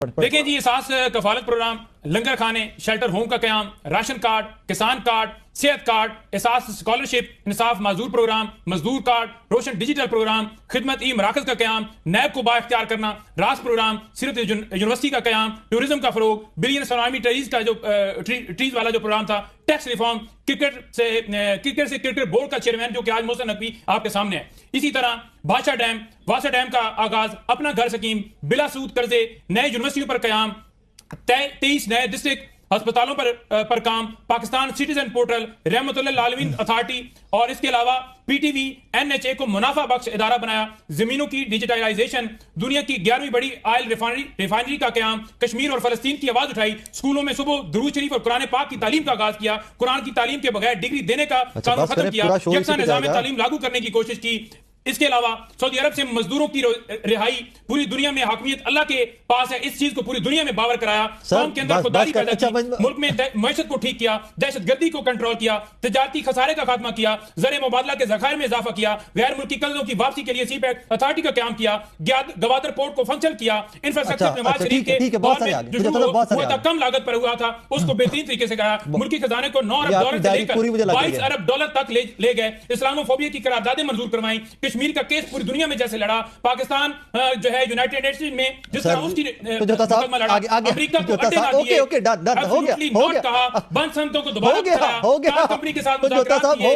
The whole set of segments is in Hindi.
देखें जी, एहसास कफालत प्रोग्राम, लंगर खाने, शेल्टर होम का क्याम, राशन कार्ड, किसान कार्ड, सेहत कार्ड, एहसास स्कॉलरशिप, इंसाफ माजूर प्रोग्राम, मजदूर कार्ड, रोशन डिजिटल प्रोग्राम, खिदमत ई मराकज का क्याम, नैब को बाख्तियार करना, रास प्रोग्राम, सिरत यूनिवर्सिटी का क्याम, टूरिज्म का फरोग, बिलियन सलामी ट्रीज का जो ट्रीज वाला जो प्रोग्राम था, टैक्स रिफॉर्म, क्रिकेट से क्रिकेट बोर्ड का चेयरमैन जो कि आज मोहसिन नकवी आपके सामने है। इसी तरह बादशाह डैम, वासा डैम का आगाज, अपना घर स्कीम, बिला सूद कर्जे, नए यूनिवर्सिटियों पर कयाम, 23 नए डिस्ट्रिक्ट अस्पतालों पर काम, पाकिस्तान सिटीजन पोर्टल, रहमतुल्लिल आलमीन अथॉरिटी और इसके अलावा पीटीवी एनएचए को मुनाफा बख्श इदारा बनाया, जमीनों की डिजिटाइजेशन, दुनिया की 11वीं बड़ी ऑयल रिफाइनरी का क्याम, कश्मीर और फलस्तीन की आवाज उठाई, स्कूलों में सुबह दुरूद शरीफ और कुरान पाक की तालीम का आगाज किया, कुरान की तालीम के बगैर डिग्री देने का कानून खत्म किया, यकसा निजाम तालीम लागू करने की कोशिश की। इसके अलावा सऊदी अरब से मजदूरों की रिहाई, पूरी दुनिया में हाकमियत अल्लाह के पास है, इस चीज को पूरी दुनिया में बावर कराया, कौम के अंदर खुदारी पैदा की, मुल्क में मईशत को ठीक किया, दहशतगर्दी को कंट्रोल किया, तजारती खसारे का खात्मा किया, ज़र मुबादला के ज़खायर में इजाफा किया, गैर मुल्की कर्जों की वापसी के लिए सीपैक अथॉरिटी का क्याम किया, गवादर पोर्ट को फंक्शन किया, इंफ्रास्ट्रक्चर नवाज शरीफ के कम लागत पर हुआ था उसको बेहतरीन तरीके से कराया, मुल्की खजाने को 9 अरब डॉलर से लेकर 22 अरब डॉलर तक ले गए, इस्लामोफोबिया की करारदादें मंजूर करवाई, कश्मीर का केस पूरी दुनिया में जैसे लड़ा, पाकिस्तान जो है यूनाइटेड नेशंस में जिस तरह उसकी अमेरिका को अड्डे ना दिए, एब्सोल्युटली नॉट कहा, बंद संतों को दोबारा कराया, कंपनी के साथ मुज़ाकरात किए,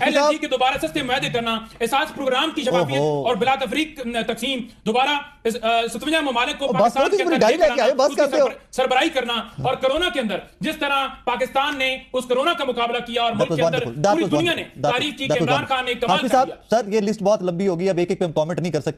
एलएनजी के दोबारा सस्ते मुआहदे करना, एहसास प्रोग्राम की शफाफियत और बिला तफरीक तकसीम, दोबारा 57 ममालिक को पाकिस्तान के अंदर सरबराही करना, और कोरोना के अंदर जिस तरह पाकिस्तान ने उस कोरोना का मुकाबला किया और मुल्क के अंदर पूरी दुनिया ने तारीफ की कि इमरान खान ने कमाल कर दिया। सर ये लिस्ट बहुत लंबी होगी, अब एक एक पे हम कमेंट नहीं कर सकते।